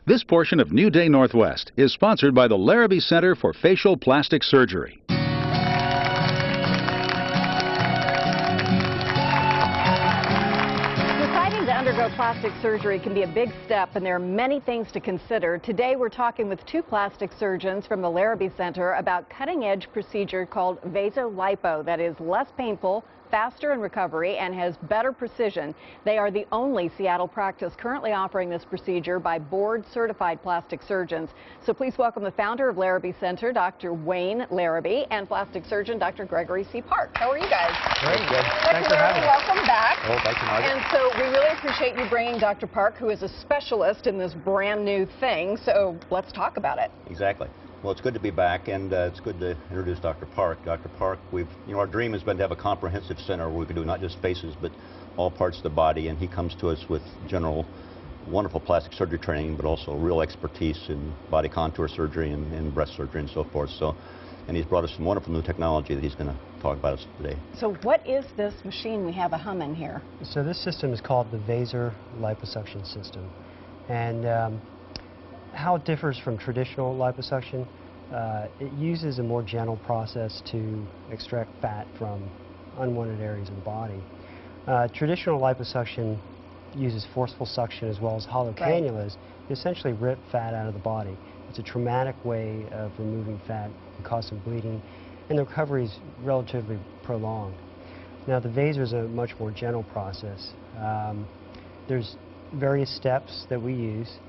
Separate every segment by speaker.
Speaker 1: This portion of New Day Northwest is sponsored by the Larrabee Center for Facial Plastic Surgery.
Speaker 2: Deciding to undergo plastic surgery can be a big step, and there are many things to consider. Today, we're talking with two plastic surgeons from the Larrabee Center about cutting-edge procedure called vasolipo that is less painful, faster in recovery, and has better precision. They are the only Seattle practice currently offering this procedure by board-certified plastic surgeons. So please welcome the founder of Larrabee Center, Dr. Wayne Larrabee, and plastic surgeon, Dr. Gregory C. Park. How are you guys?
Speaker 3: Very good.
Speaker 2: Thanks for having us. Welcome back.
Speaker 3: Oh, thank you, Margaret.
Speaker 2: And so we really appreciate you bringing Dr. Park, who is a specialist in this brand new thing. So let's talk about it.
Speaker 3: Exactly. Well, it's good to be back, and it's good to introduce Dr. Park. Dr. Park, our dream has been to have a comprehensive center where we can do not just faces, but all parts of the body, and he comes to us with general, wonderful plastic surgery training, but also real expertise in body contour surgery and breast surgery and so forth. So, and he's brought us some wonderful new technology that he's going to talk about us today.
Speaker 2: So what is this machine we have a humming here?
Speaker 4: So this system is called the Vaser liposuction system, and how it differs from traditional liposuction, it uses a more gentle process to extract fat from unwanted areas of the body. Traditional liposuction uses forceful suction as well as hollow cannulas to essentially rip fat out of the body. It's a traumatic way of removing fat and cause some bleeding, and the recovery is relatively prolonged. Now the Vaser is a much more gentle process. There's various steps that we use.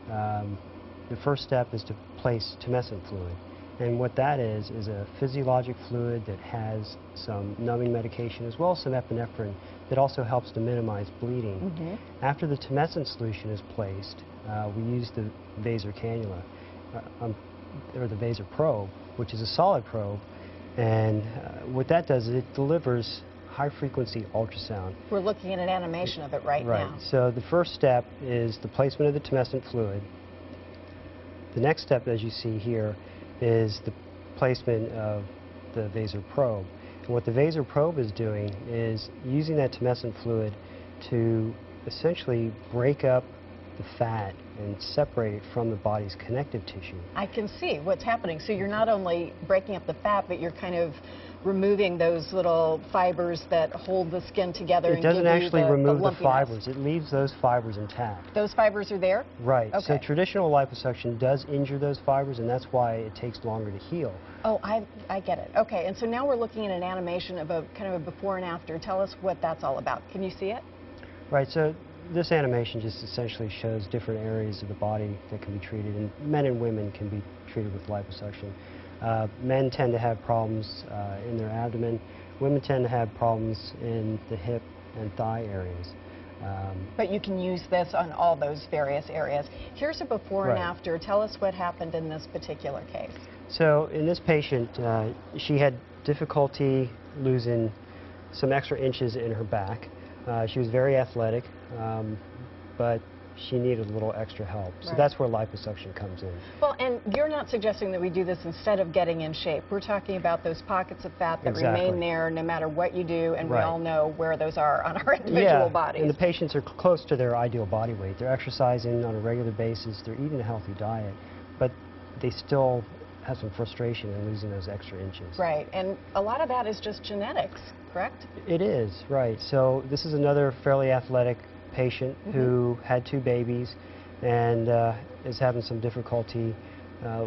Speaker 4: The first step is to place tumescent fluid, and what that is a physiologic fluid that has some numbing medication as well as some epinephrine that also helps to minimize bleeding. After the tumescent solution is placed, we use the Vaser cannula, or the Vaser probe, which is a solid probe, and what that does is it delivers high-frequency ultrasound.
Speaker 2: We're looking at an animation of it right now.
Speaker 4: Right. So the first step is the placement of the tumescent fluid. The next step, as you see here, is the placement of the Vaser probe. And what the Vaser probe is doing is using that tumescent fluid to essentially break up the fat and separate it from the body's connective tissue.
Speaker 2: I can see what's happening. So you're not only breaking up the fat, but you're kind of removing those little fibers that hold the skin together.
Speaker 4: It doesn't actually remove the fibers. It leaves those fibers intact.
Speaker 2: Those fibers are there?
Speaker 4: Right.
Speaker 2: Okay.
Speaker 4: So traditional liposuction does injure those fibers, and that's why it takes longer to heal.
Speaker 2: Oh, I get it. Okay, and so now we're looking at an animation of a kind of a before and after. Tell us what that's all about. Can you see it?
Speaker 4: Right. So this animation just essentially shows different areas of the body that can be treated, and men and women can be treated with liposuction. Men tend to have problems in their abdomen. Women tend to have problems in the hip and thigh areas.
Speaker 2: But you can use this on all those various areas. Here's a before and after. Tell us what happened in this particular case.
Speaker 4: So in this patient, she had difficulty losing some extra inches in her back. She was very athletic, but she needed a little extra help. So that's where liposuction comes in.
Speaker 2: Well, and you're not suggesting that we do this instead of getting in shape. We're talking about those pockets of fat that remain there no matter what you do, and we all know where those are on our individual bodies.
Speaker 4: And the patients are close to their ideal body weight. They're exercising on a regular basis. They're eating a healthy diet, but they still have some frustration in losing those extra inches.
Speaker 2: Right, and a lot of that is just genetics, correct?
Speaker 4: It is, right. So this is another fairly athletic patient who had 2 babies and is having some difficulty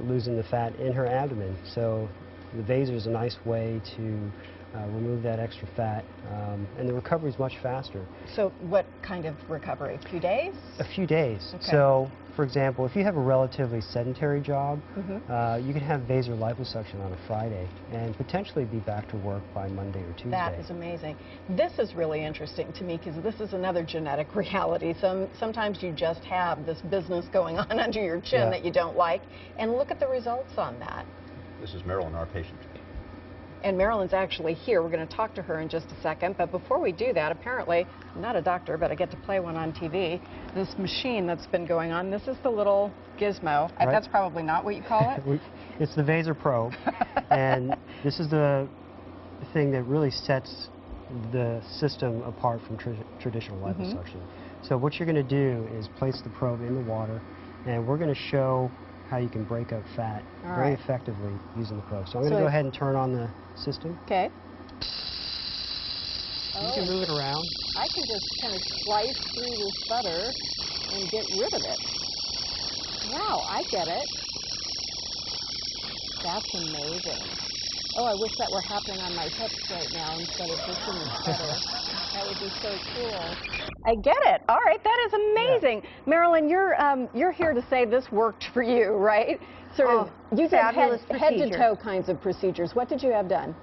Speaker 4: losing the fat in her abdomen. So the Vaser is a nice way to remove that extra fat, and the recovery is much faster.
Speaker 2: So what kind of recovery? A few days?
Speaker 4: A few days.
Speaker 2: Okay.
Speaker 4: So, for example, if you have a relatively sedentary job, you can have Vaser liposuction on a Friday and potentially be back to work by Monday or Tuesday.
Speaker 2: That is amazing. This is really interesting to me because this is another genetic reality. Sometimes you just have this business going on under your chin that you don't like, and look at the results on that.
Speaker 3: This is Marilyn, our patient.
Speaker 2: And Marilyn's actually here. We're going to talk to her in just a second. But before we do that, apparently, I'm not a doctor, but I get to play one on TV. This machine that's been going on, this is the little gizmo.
Speaker 4: Right.
Speaker 2: That's probably not what you call it?
Speaker 4: It's the Vaser probe. And this is the thing that really sets the system apart from traditional liposuction. So what you're going to do is place the probe in the water, And we're going to show how you can break up fat
Speaker 2: All
Speaker 4: very
Speaker 2: right.
Speaker 4: effectively using the Pro. So I'm going
Speaker 2: So
Speaker 4: to go
Speaker 2: I-
Speaker 4: ahead and turn on the system.
Speaker 2: Okay.
Speaker 4: You can move it around.
Speaker 2: I can just kind of slice through this butter and get rid of it. Wow, I get it. That's amazing. Oh, I wish that were happening on my hips right now instead of just in the butter. That would be so cool. I get it. All right, that is amazing. Marilyn, you're here to say this worked for you, right? Sort of, you did
Speaker 5: fabulous
Speaker 2: head to
Speaker 5: procedure.
Speaker 2: toe kinds of procedures. What did you have done?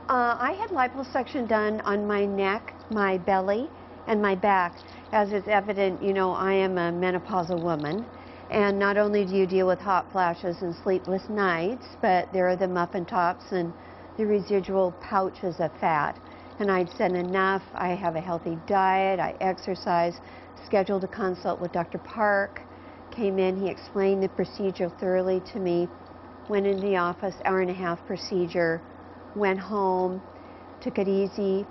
Speaker 5: I had liposuction done on my neck, my belly, and my back. As is evident, you know, I am a menopausal woman. And not only do you deal with hot flashes and sleepless nights, but there are the muffin tops and the residual pouches of fat. And I'd said enough. I have a healthy diet. I exercise, scheduled a consult with Dr. Park, came in, he explained the procedure thoroughly to me, went into the office, hour-and-a-half procedure, went home, took it easy,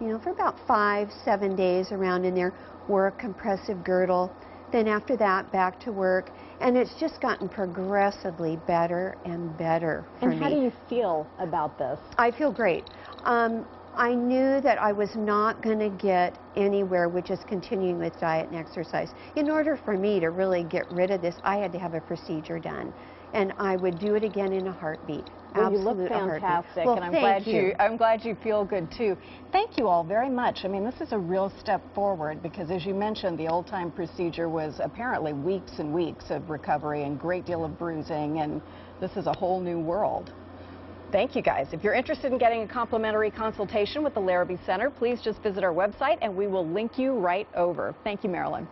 Speaker 5: you know, for about 5-7 days around in there, wore a compressive girdle. Then after that, back to work, and it's just gotten progressively better and better for me.
Speaker 2: And how do you feel about this?
Speaker 5: I feel great. I knew that I was not going to get anywhere with just continuing with diet and exercise. In order for me to really get rid of this, I had to have a procedure done. And I would do it again in a heartbeat.
Speaker 2: Well, you look
Speaker 5: Absolute heartbeat.
Speaker 2: fantastic,
Speaker 5: Well,
Speaker 2: and I'm
Speaker 5: thank
Speaker 2: glad you feel good too. Thank you all very much. I mean, this is a real step forward because, as you mentioned, the old-time procedure was apparently weeks and weeks of recovery and great deal of bruising, and this is a whole new world. Thank you, guys. If you're interested in getting a complimentary consultation with the Larrabee Center, please just visit our website, and we will link you right over. Thank you, Marilyn.